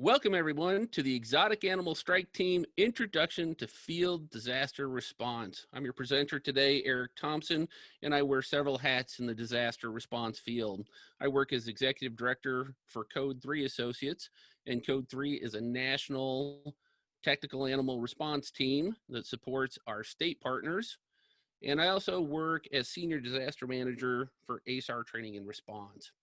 Welcome, everyone, to the Exotic Animal Strike Team Introduction to Field Disaster Response. I'm your presenter today, Eric Thompson, and I wear several hats in the disaster response field. I work as Executive Director for Code 3 Associates, and Code 3 is a national technical animal response team that supports our state partners. And I also work as Senior Disaster Manager for ASAR Training and Response.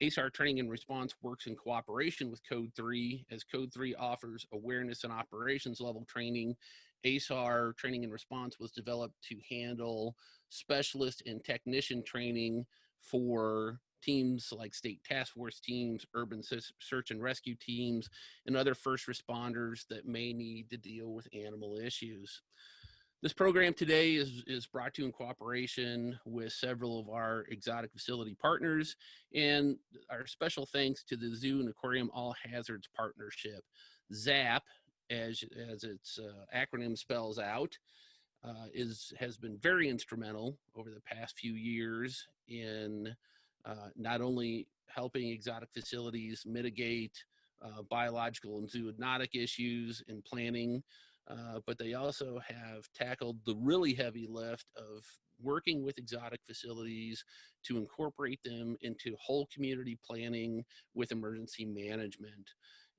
ASAR Training and Response works in cooperation with Code 3 as Code 3 offers awareness and operations level training. ASAR Training and Response was developed to handle specialist and technician training for teams like state task force teams, urban search and rescue teams, and other first responders that may need to deal with animal issues. This program today is brought to you in cooperation with several of our exotic facility partners, and our special thanks to the Zoo and Aquarium All Hazards Partnership. ZAP, as its acronym spells out, has been very instrumental over the past few years in not only helping exotic facilities mitigate biological and zoonotic issues in planning, but they also have tackled the really heavy lift of working with exotic facilities to incorporate them into whole community planning with emergency management.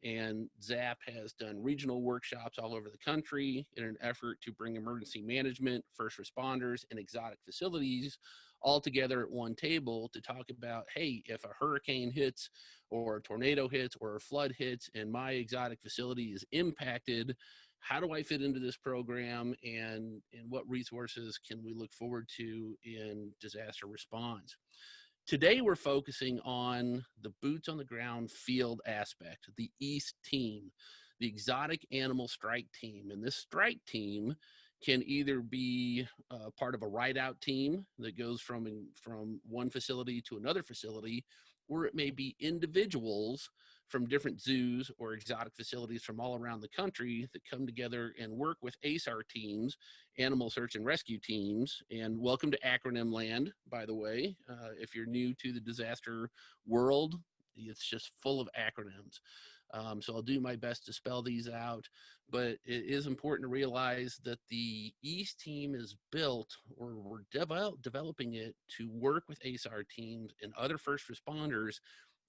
And ZAP has done regional workshops all over the country in an effort to bring emergency management, first responders, and exotic facilities all together at one table to talk about, hey, if a hurricane hits or a tornado hits or a flood hits and my exotic facility is impacted, how do I fit into this program, and what resources can we look forward to in disaster response? Today, we're focusing on the boots on the ground field aspect, the EAST team, the Exotic Animal Strike Team. And this strike team can either be part of a ride-out team that goes from one facility to another facility, or it may be individuals from different zoos or exotic facilities from all around the country that come together and work with ASAR teams, animal search and rescue teams. And welcome to acronym land, by the way. If you're new to the disaster world, it's just full of acronyms. So I'll do my best to spell these out, but it is important to realize that the EAST team is built, or we're developing it to work with ASAR teams and other first responders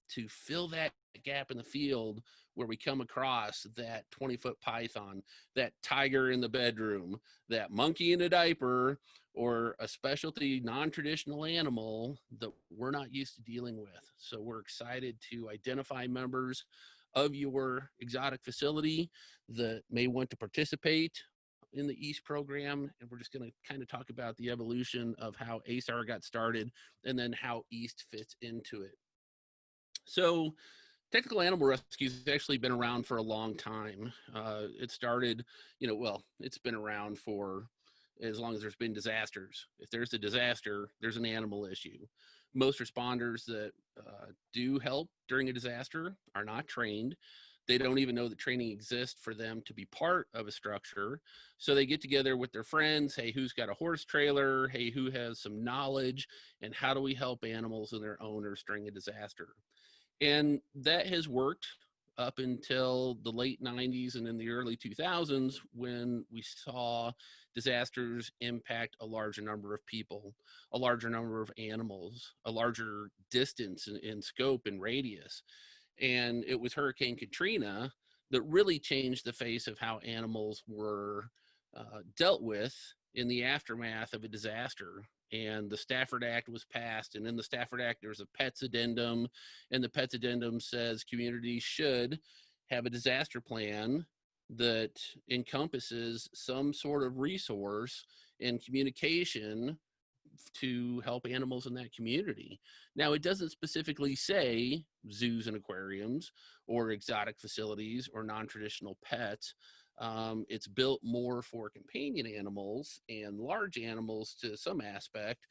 to fill that gap in the field where we come across that 20-foot python, that tiger in the bedroom, that monkey in a diaper, or a specialty non-traditional animal that we're not used to dealing with. So we're excited to identify members of your exotic facility that may want to participate in the EAST program, and we're just going to kind of talk about the evolution of how ASAR got started and then how EAST fits into it. So technical animal rescue has actually been around for a long time. It started, it's been around for as long as there's been disasters. If there's a disaster, there's an animal issue. Most responders that do help during a disaster are not trained. They don't even know that training exists for them to be part of a structure. So they get together with their friends. Hey, who's got a horse trailer? Hey, who has some knowledge? And how do we help animals and their owners during a disaster? And that has worked up until the late 90s and in the early 2000s, when we saw disasters impact a larger number of people, a larger number of animals, a larger distance in scope and radius. And it was Hurricane Katrina that really changed the face of how animals were dealt with in the aftermath of a disaster. And the Stafford Act was passed, and in the Stafford Act there's a PETS addendum, and the PETS addendum says communities should have a disaster plan that encompasses some sort of resource and communication to help animals in that community. Now, it doesn't specifically say zoos and aquariums or exotic facilities or non-traditional pets. It's built more for companion animals and large animals to some aspect,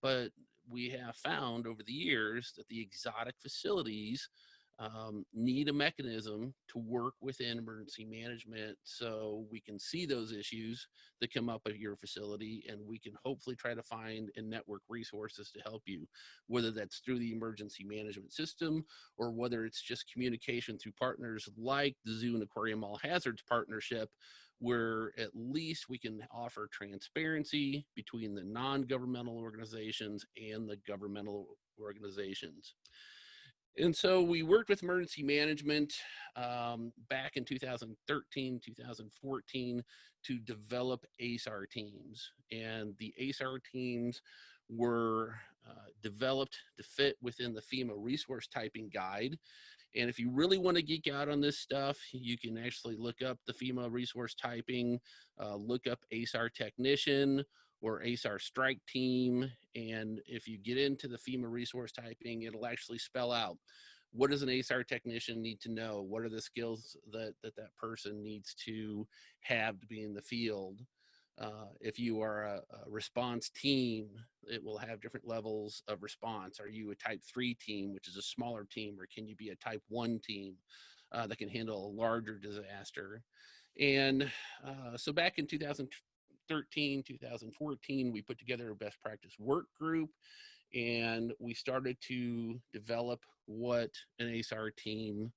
but we have found over the years that the exotic facilities need a mechanism to work within emergency management so we can see those issues that come up at your facility, and we can hopefully try to find and network resources to help you, whether that's through the emergency management system or whether it's just communication through partners like the Zoo and Aquarium All Hazards partnership, where at least we can offer transparency between the non-governmental organizations and the governmental organizations. And so we worked with emergency management back in 2013, 2014 to develop ASAR teams. And the ASAR teams were developed to fit within the FEMA resource typing guide. And if you really want to geek out on this stuff, you can actually look up the FEMA resource typing, look up ASAR technician or ASAR strike team. And if you get into the FEMA resource typing, it'll actually spell out what does an ASAR technician need to know? What are the skills that person needs to have to be in the field? If you are a response team, it will have different levels of response. Are you a type 3 team, which is a smaller team, or can you be a type 1 team that can handle a larger disaster? And so back in 2013, 2014, we put together a best practice work group, and we started to develop what an ASAR team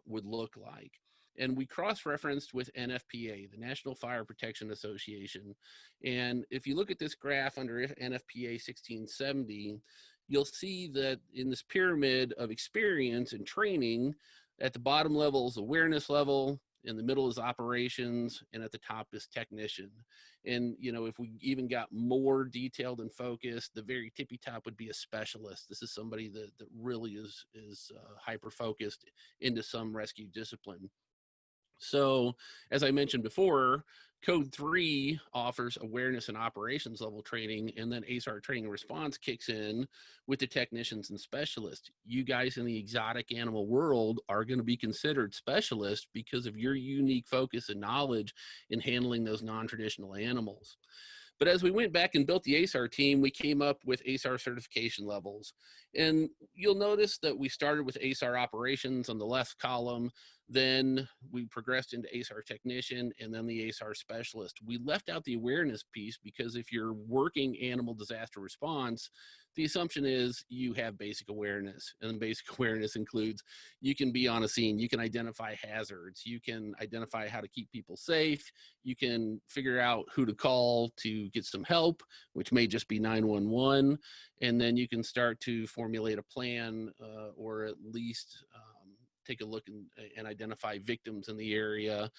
would look like. And we cross-referenced with NFPA, the National Fire Protection Association. And if you look at this graph under NFPA 1670, you'll see that in this pyramid of experience and training, at the bottom level is awareness level, in the middle is operations, and at the top is technician. And, you know, if we even got more detailed and focused, the very tippy top would be a specialist. This is somebody that really is hyper-focused into some rescue discipline. So, as I mentioned before, Code 3 offers awareness and operations level training, and then ASAR Training and Response kicks in with the technicians and specialists. You guys in the exotic animal world are going to be considered specialists because of your unique focus and knowledge in handling those non-traditional animals. But as we went back and built the ASAR team, we came up with ASAR certification levels. And you'll notice that we started with ASAR operations on the left column, then we progressed into ASAR technician, and then the ASAR specialist. We left out the awareness piece because if you're working animal disaster response, the assumption is you have basic awareness, and basic awareness includes you can be on a scene, you can identify hazards, you can identify how to keep people safe, you can figure out who to call to get some help, which may just be 911, and then you can start to formulate a plan or at least take a look and identify victims in the area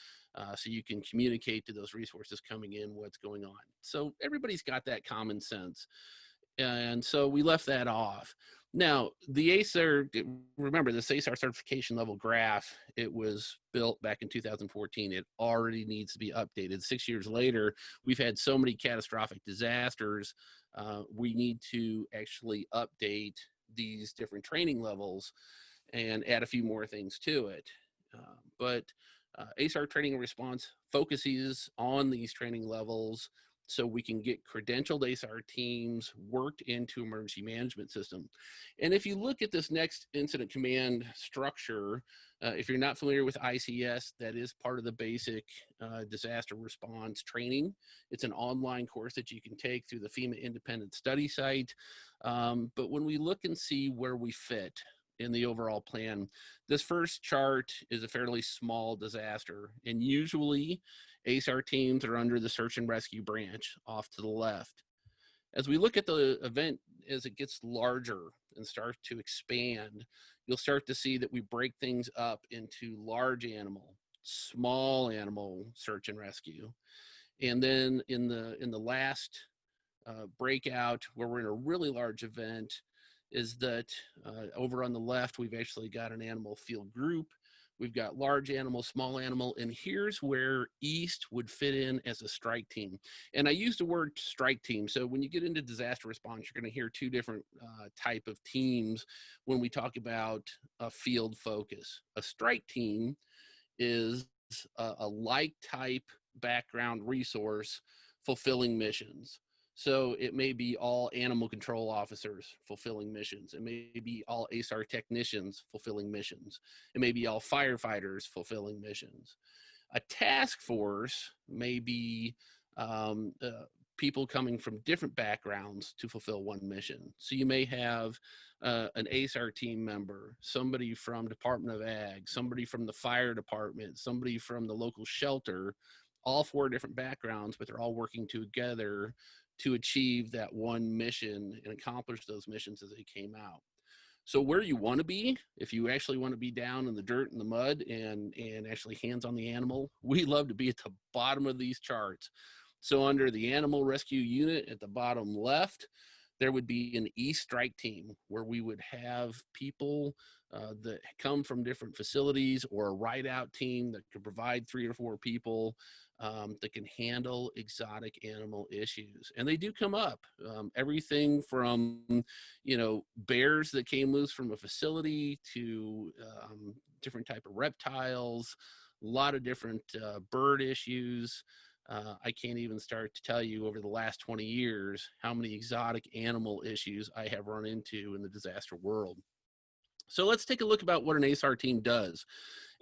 so you can communicate to those resources coming in what's going on. So everybody's got that common sense. And so we left that off. Now, the ASAR, remember this ASAR certification level graph, it was built back in 2014. It already needs to be updated. 6 years later, we've had so many catastrophic disasters. We need to actually update these different training levels and add a few more things to it. But ASAR Training and Response focuses on these training levels so we can get credentialed ASAR teams worked into emergency management system. And if you look at this next incident command structure, if you're not familiar with ICS, that is part of the basic disaster response training. It's an online course that you can take through the FEMA independent study site. But when we look and see where we fit in the overall plan, this first chart is a fairly small disaster, and usually ASAR teams are under the search and rescue branch off to the left. As we look at the event as it gets larger and starts to expand, you'll start to see that we break things up into large animal, small animal search and rescue. And then in the last breakout, where we're in a really large event, is that over on the left, we've actually got an animal field group. We've got large animal, small animal, and here's where East would fit in as a strike team. And I use the word strike team. So when you get into disaster response, you're going to hear two different type of teams when we talk about a field focus. A strike team is a like type background resource fulfilling missions. So it may be all animal control officers fulfilling missions. It may be all ASAR technicians fulfilling missions. It may be all firefighters fulfilling missions. A task force may be um, uh, people coming from different backgrounds to fulfill one mission. So you may have an ASAR team member, somebody from Department of Ag, somebody from the fire department, somebody from the local shelter, all four different backgrounds, but they're all working together to achieve that one mission and accomplish those missions as they came out. So where you want to be, if you actually want to be down in the dirt and the mud and actually hands on the animal, we love to be at the bottom of these charts. So under the animal rescue unit at the bottom left, there would be an E-strike team where we would have people that come from different facilities, or a ride out team that could provide 3 or 4 people that can handle exotic animal issues. And they do come up. Everything from, bears that came loose from a facility to different type of reptiles, a lot of different bird issues. I can't even start to tell you over the last 20 years how many exotic animal issues I have run into in the disaster world. So let's take a look about what an ASAR team does.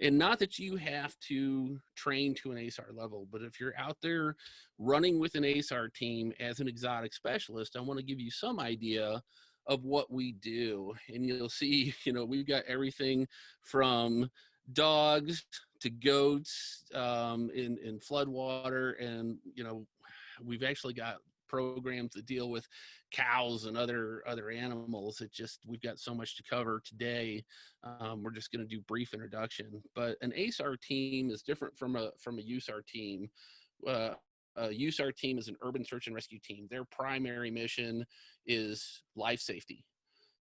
And not that you have to train to an ASAR level, but if you're out there running with an ASAR team as an exotic specialist, I want to give you some idea of what we do. And you'll see, we've got everything from dogs to goats in floodwater. And, we've actually got programs that deal with cows and other animals. We've got so much to cover today. We're just going to do brief introduction, but an ASAR team is different from a USAR team. uh, a USAR team is an urban search and rescue team. Their primary mission is life safety.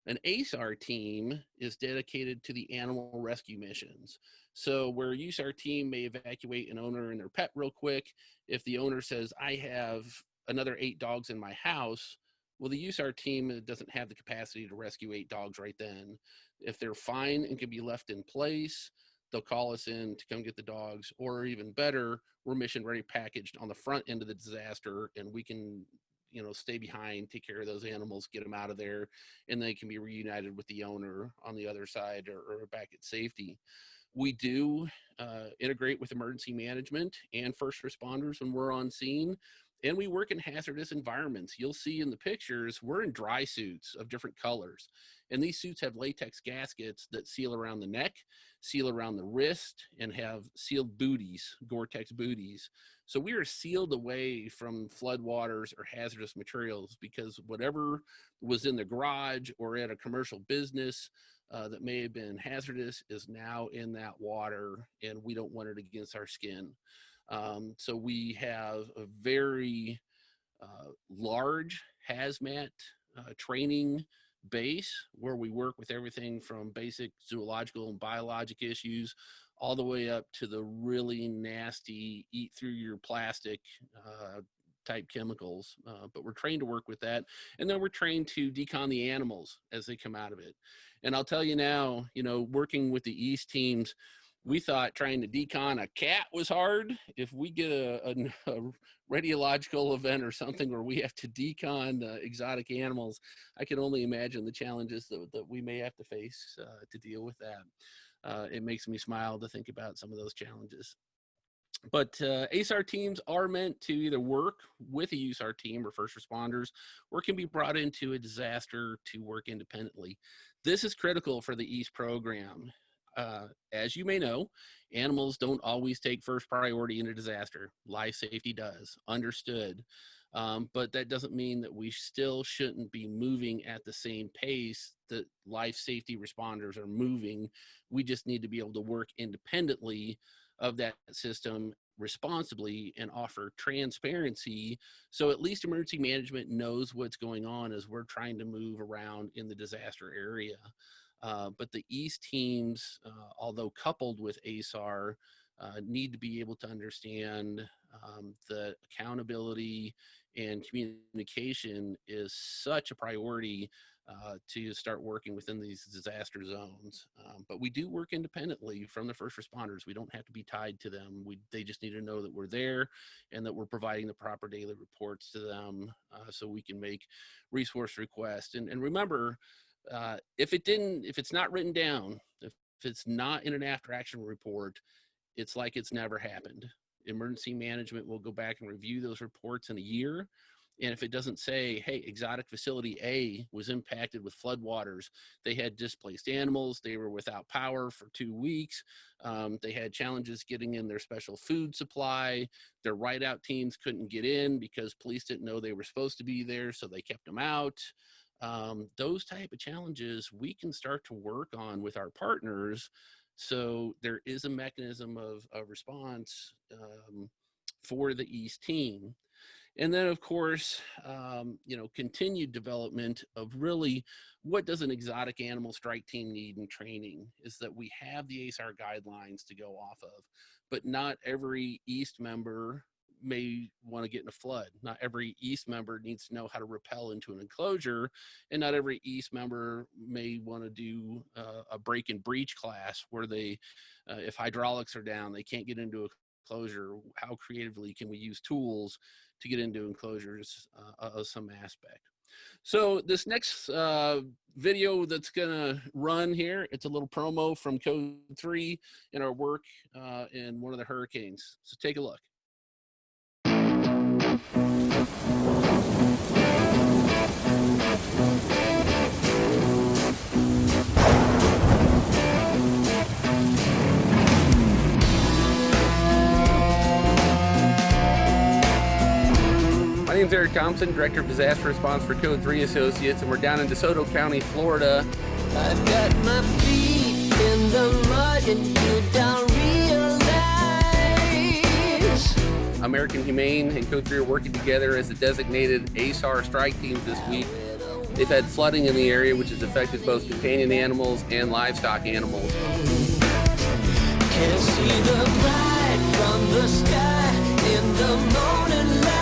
An ASAR team is dedicated to the animal rescue missions. So where a USAR team may evacuate an owner and their pet real quick, if the owner says, I have another 8 dogs in my house, well, the USAR team doesn't have the capacity to rescue 8 dogs right then. If they're fine and can be left in place, they'll call us in to come get the dogs, or even better, we're mission ready packaged on the front end of the disaster, and we can stay behind, take care of those animals, get them out of there, and they can be reunited with the owner on the other side, or back at safety. We do integrate with emergency management and first responders when we're on scene, and we work in hazardous environments. You'll see in the pictures, we're in dry suits of different colors, and these suits have latex gaskets that seal around the neck, seal around the wrist, and have sealed booties, Gore-Tex booties. So we are sealed away from floodwaters or hazardous materials, because whatever was in the garage or at a commercial business that may have been hazardous is now in that water, and we don't want it against our skin. So we have a very large hazmat training base where we work with everything from basic zoological and biologic issues all the way up to the really nasty eat through your plastic type chemicals. But we're trained to work with that. And then we're trained to decon the animals as they come out of it. And I'll tell you now, working with the East teams, we thought trying to decon a cat was hard. If we get a radiological event or something where we have to decon exotic animals, I can only imagine the challenges that we may have to face to deal with that. It makes me smile to think about some of those challenges. But ASAR teams are meant to either work with a USAR team or first responders, or can be brought into a disaster to work independently. This is critical for the East program. As you may know, animals don't always take first priority in a disaster. Life safety does, understood. But that doesn't mean that we still shouldn't be moving at the same pace that life safety responders are moving. We just need to be able to work independently of that system responsibly and offer transparency, so at least emergency management knows what's going on as we're trying to move around in the disaster area. But the East teams, although coupled with ASAR, need to be able to understand that accountability and communication is such a priority to start working within these disaster zones. But we do work independently from the first responders. We don't have to be tied to them. They just need to know that we're there and that we're providing the proper daily reports to them, so we can make resource requests. And remember, if it's not written down, if it's not in an after action report, it's like it's never happened. Emergency management will go back and review those reports in a year. And if it doesn't say, hey, exotic facility A was impacted with floodwaters, they had displaced animals, they were without power for 2 weeks, they had challenges getting in their special food supply, their ride-out teams couldn't get in because police didn't know they were supposed to be there, so they kept them out. Those type of challenges we can start to work on with our partners. So there is a mechanism of response for the East team. And then, of course, continued development of really what does an exotic animal strike team need in training is that we have the ASAR guidelines to go off of, but not every East member may want to get in a flood. Not every East member needs to know how to rappel into an enclosure, and not every East member may want to do a break and breach class where they, if hydraulics are down, they can't get into a enclosure. How creatively can we use tools to get into enclosures of some aspect? So this next video that's gonna run here, it's a little promo from Code 3 in our work in one of the hurricanes. So take a look. My name is Eric Thompson, Director of Disaster Response for Code 3 Associates, and we're down in DeSoto County, Florida. I've got my feet in the mud and you don't realize. American Humane and Code 3 are working together as a designated ASAR strike team this week. They've had flooding in the area, which has affected both companion animals and livestock animals. Can't see the light from the sky in the morning light.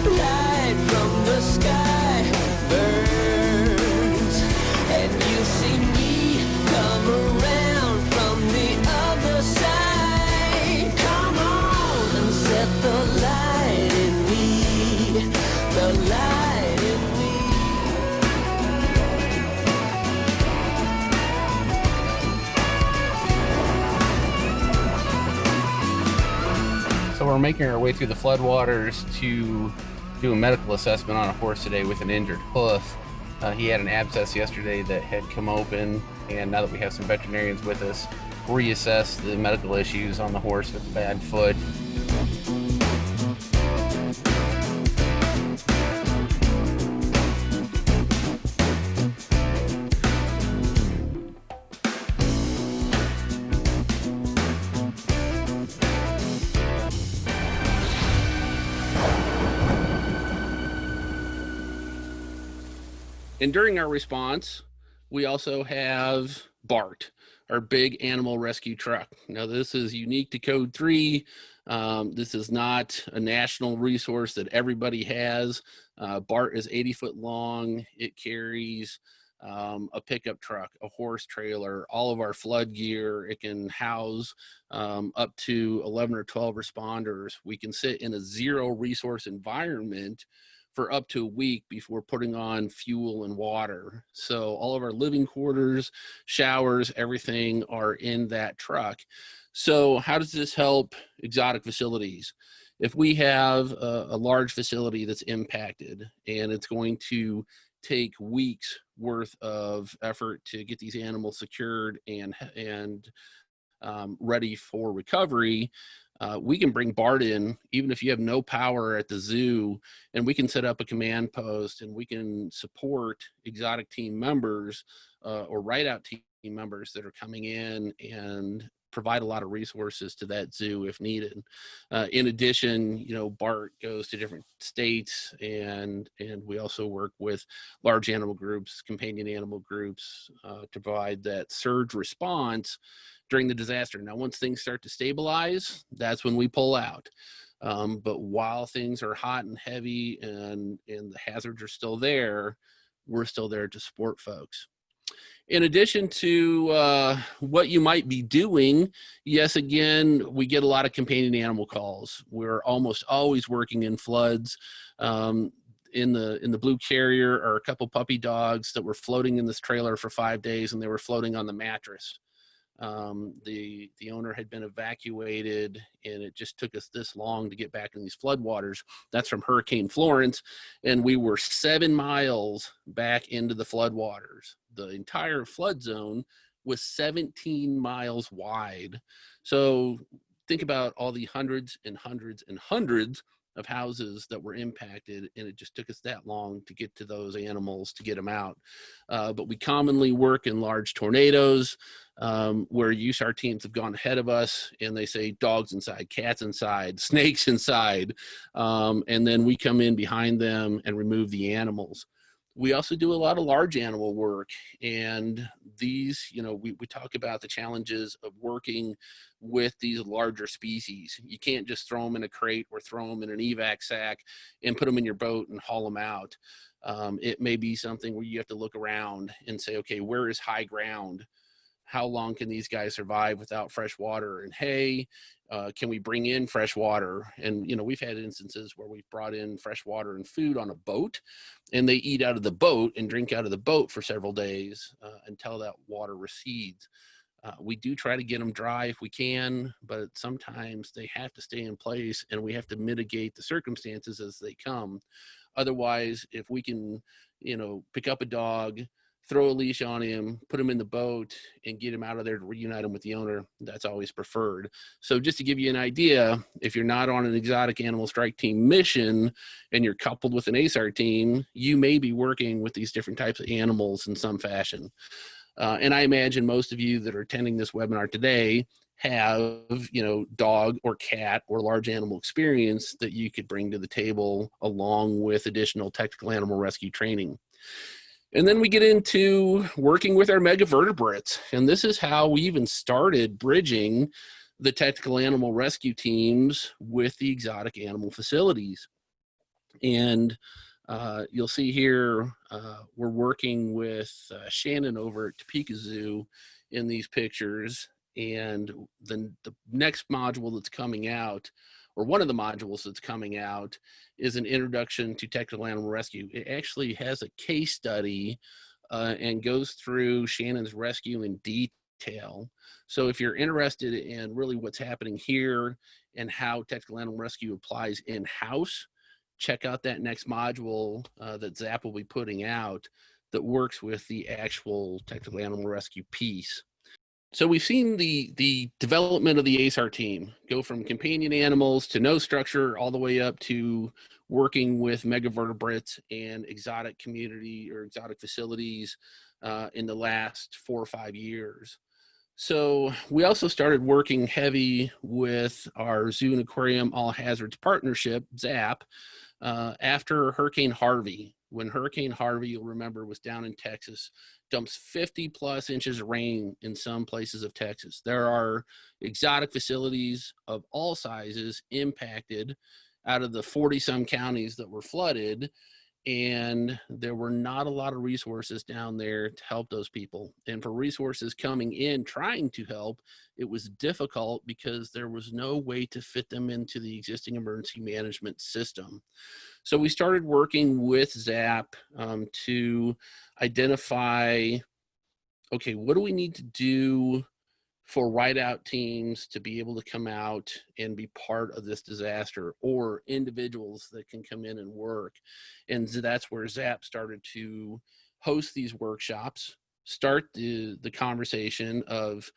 Light from the sky burns, and you see me come around from the other side. Come on and set the light in me, the light in me. So we're making our way through the floodwaters to do a medical assessment on a horse today with an injured hoof. He had an abscess yesterday that had come open, and now that we have some veterinarians with us, reassess the medical issues on the horse with a bad foot. And during our response, we also have BART, our big animal rescue truck. Now, this is unique to Code 3. This is not a national resource that everybody has. BART is 80 foot long. It carries a pickup truck, a horse trailer, all of our flood gear. It can house up to 11 or 12 responders. We can sit in a zero resource environment for up to a week before putting on fuel and water. So all of our living quarters, showers, everything are in that truck. So how does this help exotic facilities? If we have a large facility that's impacted and it's going to take weeks worth of effort to get these animals secured and ready for recovery, we can bring BART in even if you have no power at the zoo, and we can set up a command post and we can support exotic team members or ride-out team members that are coming in and provide a lot of resources to that zoo if needed. In addition, you know, BART goes to different states, and we also work with large animal groups, companion animal groups, to provide that surge response during the disaster. Now, once things start to stabilize, that's when we pull out. But while things are hot and heavy and the hazards are still there, we're still there to support folks. In addition to what you might be doing, yes, again, we get a lot of companion animal calls. We're almost always working in floods. In the blue carrier are a couple puppy dogs that were floating in this trailer for 5 days, and they were floating on the mattress. The owner had been evacuated, and it just took us this long to get back in these floodwaters. That's from Hurricane Florence, and we were 7 miles back into the floodwaters. The entire flood zone was 17 miles wide. So think about all the hundreds and hundreds and hundreds of houses that were impacted, and it just took us that long to get to those animals, to get them out. But we commonly work in large tornadoes, where USAR teams have gone ahead of us, and they say dogs inside, cats inside, snakes inside, and then we come in behind them and remove the animals. We also do a lot of large animal work, and these, we talk about the challenges of working with these larger species. You can't just throw them in a crate or throw them in an evac sack and put them in your boat and haul them out. It may be something where you have to look around and say, okay, where is high ground? How long can these guys survive without fresh water and hay? Can we bring in fresh water? And, we've had instances where we've brought in fresh water and food on a boat, and they eat out of the boat and drink out of the boat for several days until that water recedes. We do try to get them dry if we can, but sometimes they have to stay in place, and we have to mitigate the circumstances as they come. Otherwise, if we can, pick up a dog, throw a leash on him, put him in the boat, and get him out of there to reunite him with the owner, that's always preferred. So just to give you an idea, if you're not on an exotic animal strike team mission and you're coupled with an ASAR team, you may be working with these different types of animals in some fashion. And I imagine most of you that are attending this webinar today have, dog or cat or large animal experience that you could bring to the table along with additional technical animal rescue training. And then we get into working with our megavertebrates. And this is how we even started bridging the technical animal rescue teams with the exotic animal facilities. And you'll see here, we're working with Shannon over at Topeka Zoo in these pictures. And then the next module that's coming out, or one of the modules that's coming out, is an introduction to technical animal rescue. It actually has a case study and goes through Shannon's rescue in detail. So if you're interested in really what's happening here and how technical animal rescue applies in-house, check out that next module that Zap will be putting out that works with the actual technical animal rescue piece. So we've seen the development of the ASAR team go from companion animals to no structure all the way up to working with megavertebrates and exotic community or exotic facilities in the last 4 or 5 years. So we also started working heavy with our Zoo and Aquarium All Hazards Partnership, ZAP, after Hurricane Harvey. When Hurricane Harvey, you'll remember, was down in Texas, dumps 50 plus inches of rain in some places of Texas. There are exotic facilities of all sizes impacted out of the 40 some counties that were flooded, and there were not a lot of resources down there to help those people. And for resources coming in trying to help, it was difficult because there was no way to fit them into the existing emergency management system. So we started working with ZAP to identify, okay, what do we need to do for ride-out teams to be able to come out and be part of this disaster, or individuals that can come in and work. And that's where ZAP started to host these workshops, start the conversation of,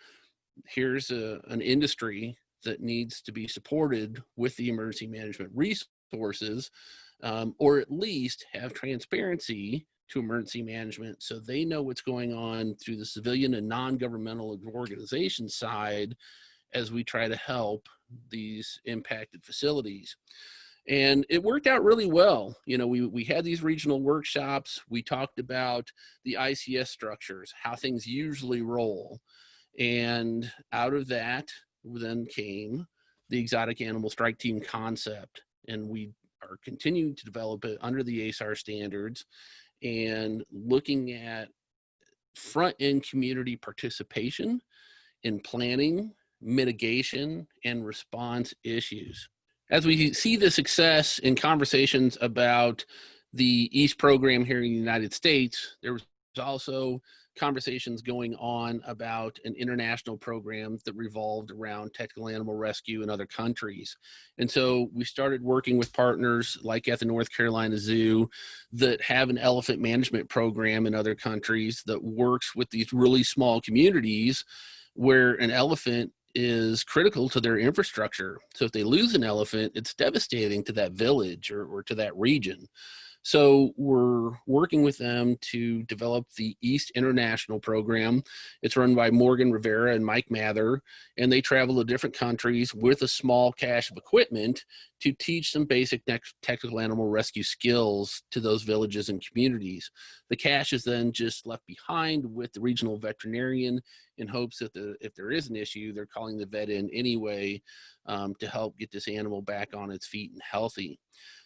here's an industry that needs to be supported with the emergency management resources, or at least have transparency to emergency management so they know what's going on through the civilian and non-governmental organization side as we try to help these impacted facilities. And it worked out really well. We had these regional workshops. We talked about the ICS structures, how things usually roll. And out of that then came the exotic animal strike team concept. And we are continuing to develop it under the ASAR standards. and looking at front-end community participation in planning, mitigation, and response issues. As we see the success in conversations about the EAST program here in the United States, there was also conversations going on about an international program that revolved around technical animal rescue in other countries. And so we started working with partners like at the North Carolina Zoo that have an elephant management program in other countries that works with these really small communities where an elephant is critical to their infrastructure. So if they lose an elephant, it's devastating to that village or to that region. So we're working with them to develop the East International program. It's run by Morgan Rivera and Mike Mather, and they travel to different countries with a small cache of equipment to teach some basic technical animal rescue skills to those villages and communities. The cache is then just left behind with the regional veterinarian in hopes that if there is an issue, they're calling the vet in anyway to help get this animal back on its feet and healthy.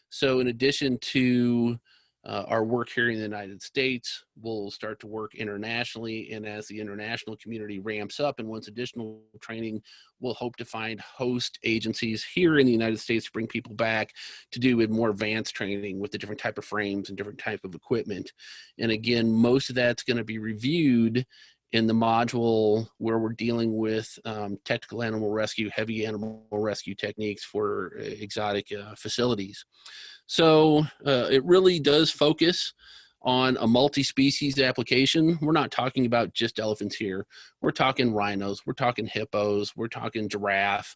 So in addition to our work here in the United States, we'll start to work internationally. And as the international community ramps up and wants additional training, we'll hope to find host agencies here in the United States to bring people back to do with more advanced training with the different type of frames and different type of equipment. And again, most of that's going to be reviewed in the module where we're dealing with technical animal rescue, heavy animal rescue techniques for exotic facilities. So it really does focus on a multi-species application. We're not talking about just elephants here. We're talking rhinos, we're talking hippos, we're talking giraffe,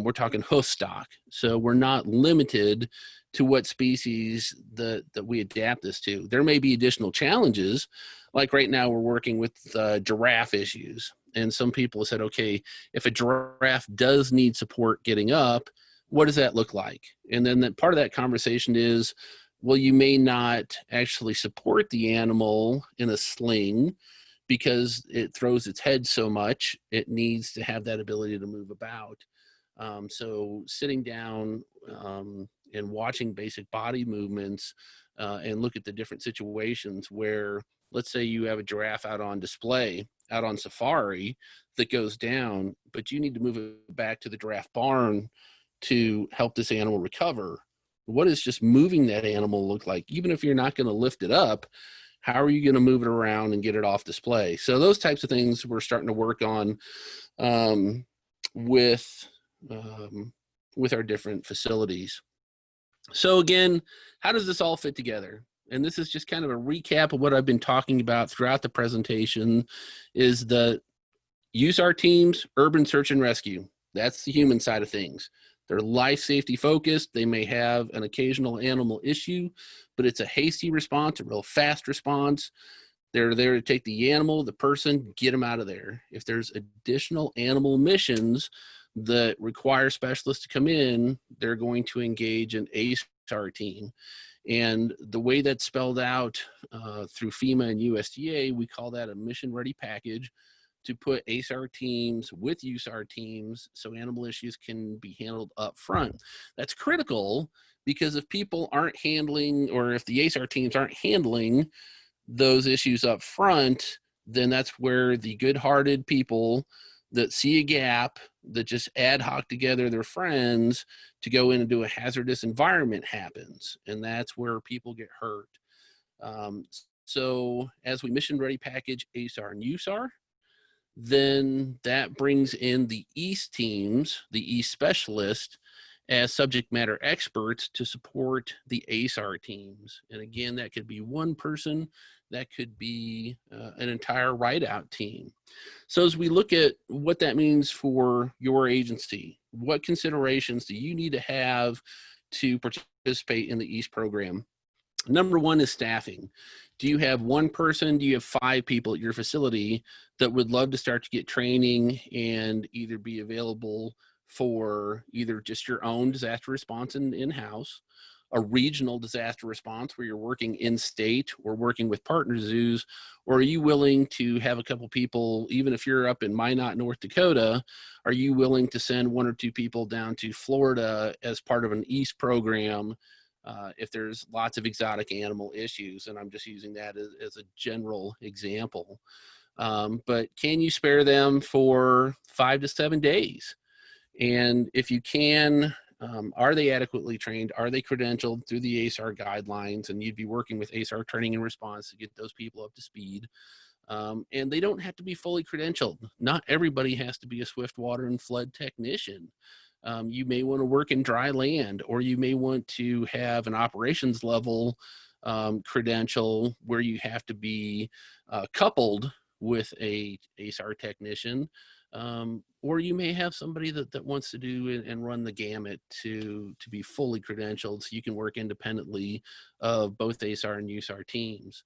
we're talking hoof stock. So we're not limited to what species that we adapt this to. There may be additional challenges, like right now we're working with giraffe issues. And some people have said, okay, if a giraffe does need support getting up, what does that look like? And then that part of that conversation is, well, you may not actually support the animal in a sling because it throws its head so much, it needs to have that ability to move about. So sitting down and watching basic body movements and look at the different situations where, let's say you have a giraffe out on display, out on safari that goes down, but you need to move it back to the giraffe barn to help this animal recover. What does just moving that animal look like? Even if you're not going to lift it up, how are you going to move it around and get it off display? So those types of things we're starting to work on with our different facilities. So again, how does this all fit together? And this is just kind of a recap of what I've been talking about throughout the presentation, is the ASAR teams, urban search and rescue. That's the human side of things. They're life safety focused. They may have an occasional animal issue, but it's a hasty response, a real fast response. They're there to take the animal, the person, get them out of there. If there's additional animal missions that require specialists to come in, they're going to engage an ASAR team. And the way that's spelled out through FEMA and USDA, we call that a mission ready package, to put ASAR teams with USAR teams so animal issues can be handled up front. That's critical because if people aren't handling, or if the ASAR teams aren't handling those issues up front, then that's where the good-hearted people that see a gap, that just ad hoc together their friends to go in and do a hazardous environment happens. And that's where people get hurt. So as we mission ready package ASAR and USAR, then that brings in the EAST teams, the EAST specialists, as subject matter experts to support the ASAR teams. And again, that could be one person, that could be an entire write-out team. So as we look at what that means for your agency, what considerations do you need to have to participate in the EAST program? Number one is staffing. Do you have one person? Do you have 5 people at your facility that would love to start to get training and either be available for either just your own disaster response in-house, a regional disaster response where you're working in-state or working with partner zoos, or are you willing to have a couple people, even if you're up in Minot, North Dakota, are you willing to send 1 or 2 people down to Florida as part of an EAST program if there's lots of exotic animal issues, and I'm just using that as a general example. But can you spare them for 5 to 7 days? And if you can, are they adequately trained? Are they credentialed through the ASAR guidelines? And you'd be working with ASAR Training and Response to get those people up to speed. And they don't have to be fully credentialed. Not everybody has to be a swift water and flood technician. You may want to work in dry land, or you may want to have an operations level credential where you have to be coupled with a ASAR technician. Or you may have somebody that wants to do and run the gamut to be fully credentialed, so you can work independently of both ASAR and USAR teams.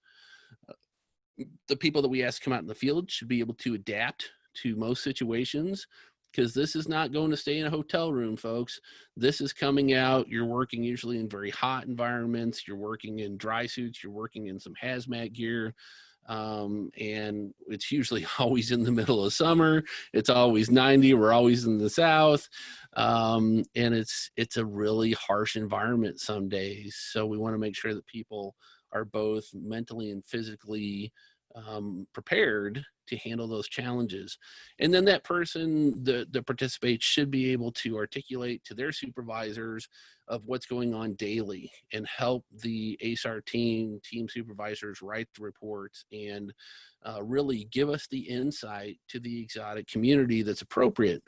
The people that we ask to come out in the field should be able to adapt to most situations, because this is not going to stay in a hotel room, folks. This is coming out. You're working usually in very hot environments. You're working in dry suits. You're working in some hazmat gear. And it's usually always in the middle of summer. It's always 90. We're always in the South. And it's a really harsh environment some days. So we want to make sure that people are both mentally and physically prepared to handle those challenges. And then that person that participates should be able to articulate to their supervisors of what's going on daily, and help the ASAR team supervisors write the reports, and really give us the insight to the exotic community that's appropriate.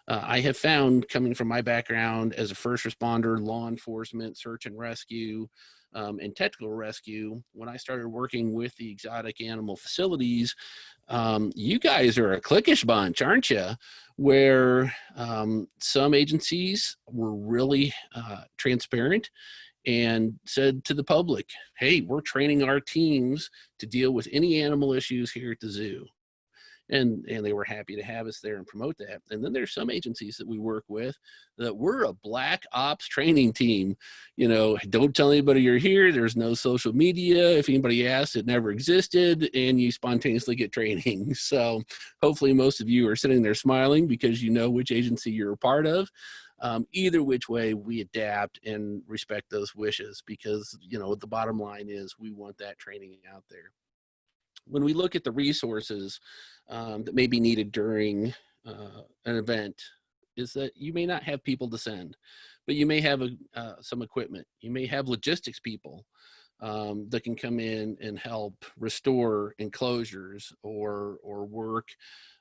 I have found, coming from my background as a first responder, law enforcement, search and rescue, and technical rescue, when I started working with the exotic animal facilities, you guys are a cliquish bunch, aren't you? Where some agencies were really transparent and said to the public, hey, we're training our teams to deal with any animal issues here at the zoo. And they were happy to have us there and promote that. And then there's some agencies that we work with that we're a black ops training team. You know, don't tell anybody you're here. There's no social media. If anybody asks, it never existed, and you spontaneously get training. So hopefully most of you are sitting there smiling because you know which agency you're a part of. Either which way, we adapt and respect those wishes, because, you know, the bottom line is we want that training out there. When we look at the resources that may be needed during an event, is that you may not have people to send, but you may have some equipment. You may have logistics people that can come in and help restore enclosures, or work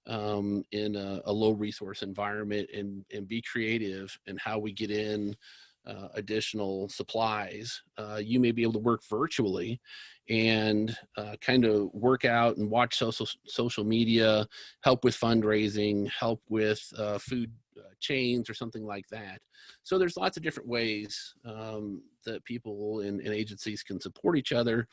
in a low resource environment, and be creative in how we get in additional supplies. You may be able to work virtually and kind of work out and watch social media, help with fundraising, help with food chains or something like that. So there's lots of different ways that people and agencies can support each other.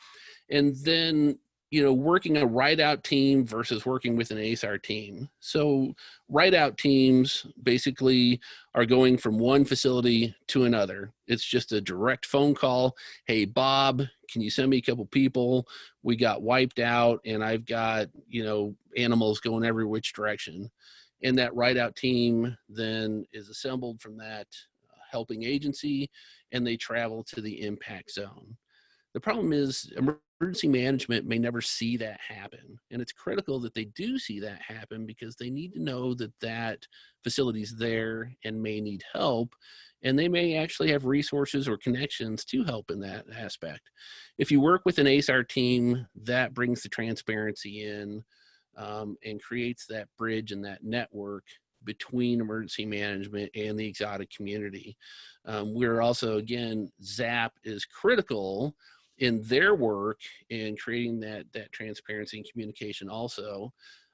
And then, you know, working a ride-out team versus working with an ASAR team. So ride-out teams basically are going from one facility to another. It's just a direct phone call. Hey, Bob, can you send me a couple people? We got wiped out, and I've got, you know, animals going every which direction. And that ride-out team then is assembled from that helping agency, and they travel to the impact zone. The problem is emergency management may never see that happen. And it's critical that they do see that happen, because they need to know that that facility's there and may need help. And they may actually have resources or connections to help in that aspect. If you work with an ASAR team, that brings the transparency in and creates that bridge and that network between emergency management and the exotic community. We're also, again, ZAP is critical in their work in creating that transparency and communication also.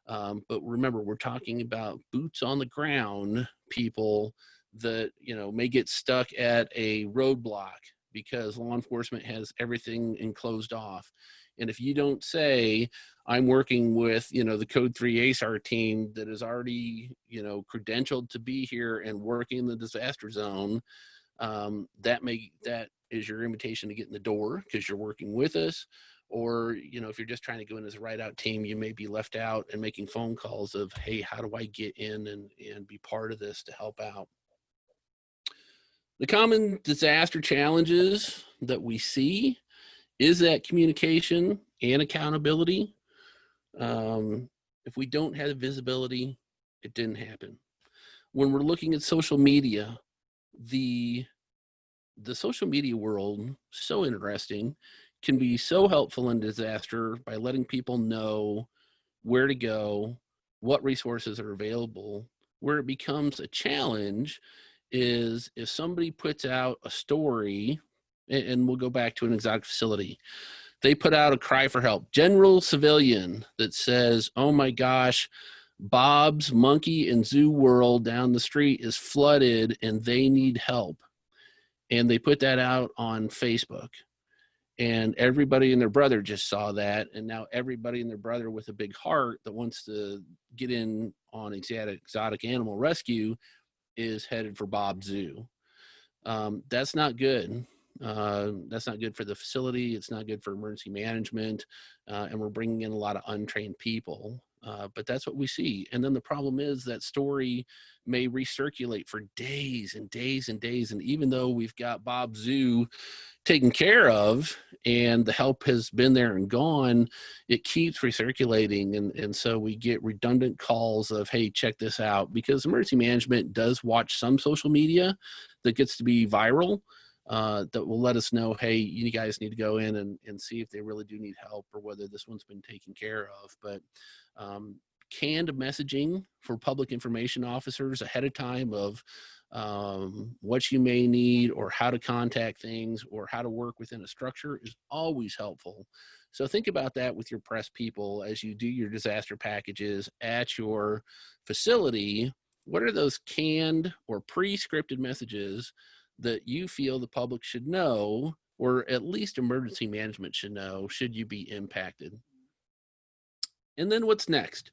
But remember, we're talking about boots on the ground people that, you know, may get stuck at a roadblock because law enforcement has everything enclosed off. And if you don't say, I'm working with, you know, the Code 3 ASAR team that is already, you know, credentialed to be here and working in the disaster zone, that is your invitation to get in the door because you're working with us. Or, you know, if you're just trying to go in as a ride-out team, you may be left out and making phone calls of, hey, how do I get in and be part of this to help out? The common disaster challenges that we see is that communication and accountability. If we don't have visibility, it didn't happen. When we're looking at social media, the social media world, so interesting, can be so helpful in disaster by letting people know where to go, what resources are available. Where it becomes a challenge is if somebody puts out a story, and we'll go back to an exotic facility. They put out a cry for help, general civilian, that says, oh my gosh, Bob's Monkey and Zoo World down the street is flooded and they need help. And they put that out on Facebook. And everybody and their brother just saw that. And now everybody and their brother with a big heart that wants to get in on exotic animal rescue is headed for Bob's Zoo. That's not good. That's not good for the facility. It's not good for emergency management. And we're bringing in a lot of untrained people. But that's what we see. And then the problem is that story may recirculate for days and days and days. And even though we've got Bob's Zoo taken care of and the help has been there and gone, it keeps recirculating. And so we get redundant calls of, hey, check this out, because emergency management does watch some social media that gets to be viral, that will let us know, hey, you guys need to go in and see if they really do need help or whether this one's been taken care of. But canned messaging for public information officers ahead of time of what you may need or how to contact things or how to work within a structure is always helpful. So think about that with your press people as you do your disaster packages at your facility. What are those canned or pre-scripted messages that you feel the public should know, or at least emergency management should know, should you be impacted? And then what's next?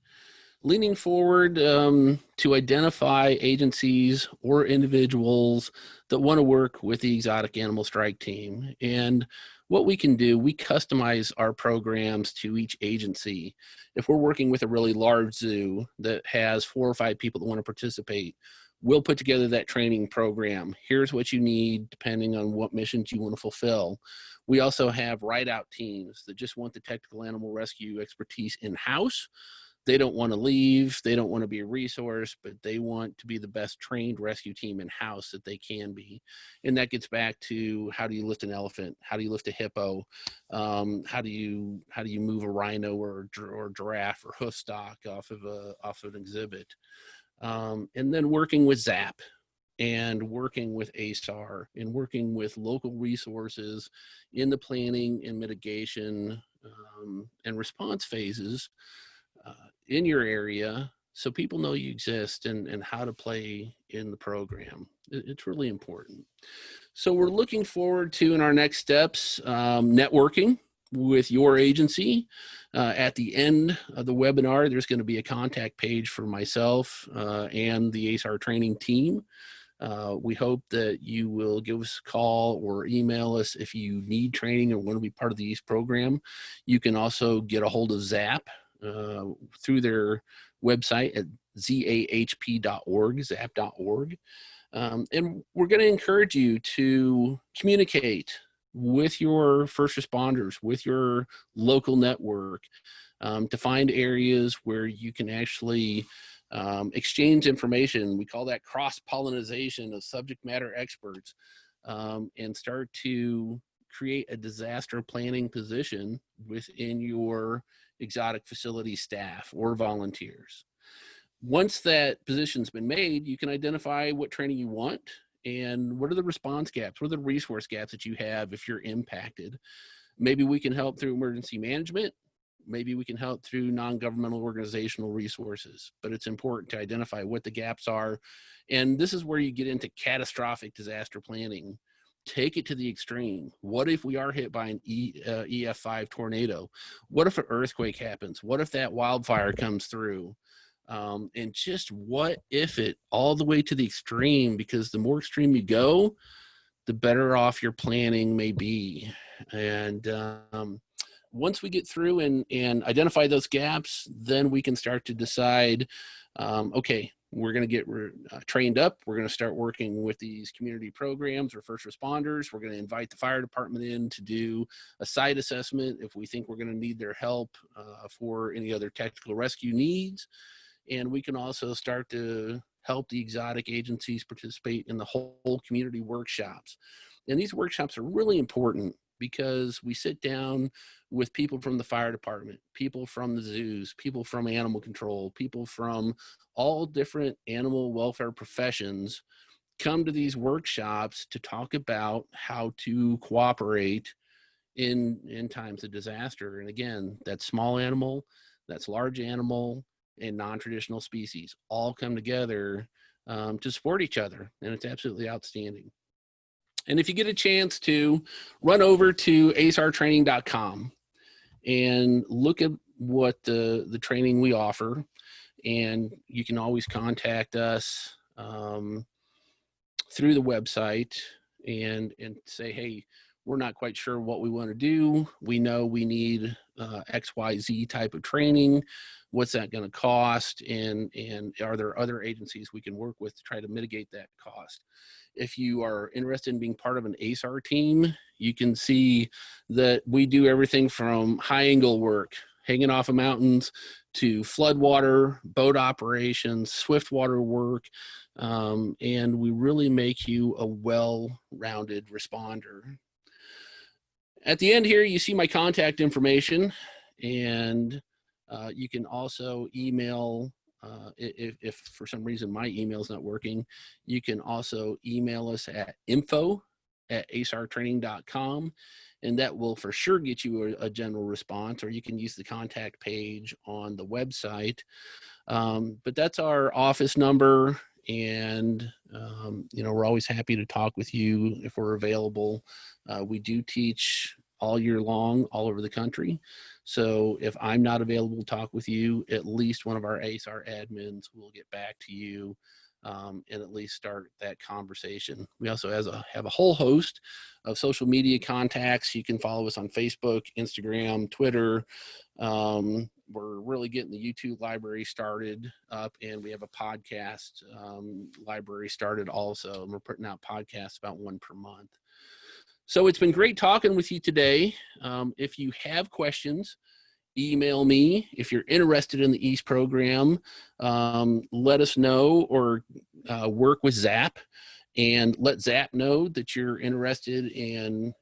Leaning forward to identify agencies or individuals that want to work with the exotic animal strike team. And what we can do, we customize our programs to each agency. If we're working with a really large zoo that has 4 or 5 people that want to participate, we'll put together that training program. Here's what you need depending on what missions you want to fulfill. We also have ride-out teams that just want the technical animal rescue expertise in-house. They don't want to leave, they don't want to be a resource, but they want to be the best trained rescue team in-house that they can be. And that gets back to, how do you lift an elephant? How do you lift a hippo? How do you move a rhino or giraffe or hoof stock off of an exhibit? And then working with ZAP and working with ASAR and working with local resources in the planning and mitigation and response phases in your area, so people know you exist and how to play in the program. It's really important. So we're looking forward to, in our next steps, networking with your agency. At the end of the webinar, there's going to be a contact page for myself and the ASAR training team. We hope that you will give us a call or email us if you need training or want to be part of the EAST program. You can also get a hold of ZAP through their website at zahp.org, zap.org. And we're going to encourage you to communicate with your first responders, with your local network, to find areas where you can actually exchange information. We call that cross-pollination of subject matter experts, and start to create a disaster planning position within your exotic facility staff or volunteers. Once that position's been made, you can identify what training you want and what are the response gaps, what are the resource gaps that you have if you're impacted. Maybe we can help through emergency management. Maybe we can help through non-governmental organizational resources, but it's important to identify what the gaps are. And this is where you get into catastrophic disaster planning. Take it to the extreme. What if we are hit by an EF5 tornado? What if an earthquake happens? What if that wildfire comes through? And just what if it all the way to the extreme, because the more extreme you go, the better off your planning may be. And once we get through and identify those gaps, then we can start to decide, okay, we're going to get trained up. We're going to start working with these community programs or first responders. We're going to invite the fire department in to do a site assessment if we think we're going to need their help for any other technical rescue needs. And we can also start to help the exotic agencies participate in the whole community workshops. And these workshops are really important because we sit down with people from the fire department, people from the zoos, people from animal control, people from all different animal welfare professions come to these workshops to talk about how to cooperate in times of disaster. And again, that's small animal, that's large animal, and non-traditional species all come together to support each other. And it's absolutely outstanding. And if you get a chance to run over to asartraining.com and look at what the training we offer, and you can always contact us through the website and say, hey, we're not quite sure what we want to do. We know we need XYZ type of training. What's that going to cost? And are there other agencies we can work with to try to mitigate that cost? If you are interested in being part of an ASAR team, you can see that we do everything from high angle work, hanging off of mountains, to floodwater, boat operations, swift water work, and we really make you a well-rounded responder. At the end here, you see my contact information, and you can also email, if for some reason my email is not working, you can also email us at info@asartraining.com, and that will for sure get you a general response, or you can use the contact page on the website. But that's our office number, and we're always happy to talk with you if we're available. We do teach all year long, all over the country. So if I'm not available to talk with you, at least one of our ASAR admins will get back to you and at least start that conversation. We also have a whole host of social media contacts. You can follow us on Facebook, Instagram, Twitter. We're really getting the YouTube library started up, and we have a podcast library started also, and we're putting out podcasts about one per month. So it's been great talking with you today. If you have questions, email me. If you're interested in the EAST program, let us know, or work with ZAP and let ZAP know that you're interested in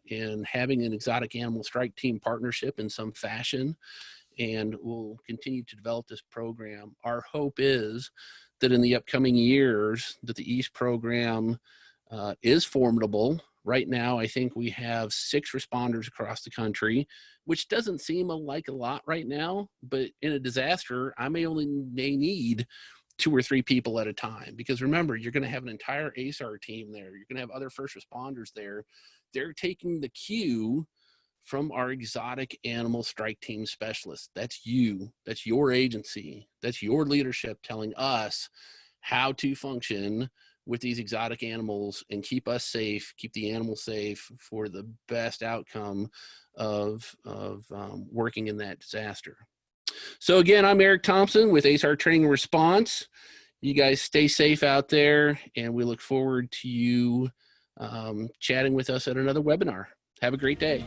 having an exotic animal strike team partnership in some fashion. And we'll continue to develop this program. Our hope is that in the upcoming years that the EAST program is formidable. Right now, I think we have 6 responders across the country, which doesn't seem like a lot right now, but in a disaster, I may need 2 or 3 people at a time. Because remember, you're going to have an entire ASAR team there. You're going to have other first responders there. They're taking the cue from our exotic animal strike team specialists. That's you. That's your agency. That's your leadership telling us how to function with these exotic animals and keep us safe, keep the animals safe for the best outcome of working in that disaster. So again, I'm Eric Thompson with ASAR Training and Response. You guys stay safe out there, and we look forward to you chatting with us at another webinar. Have a great day.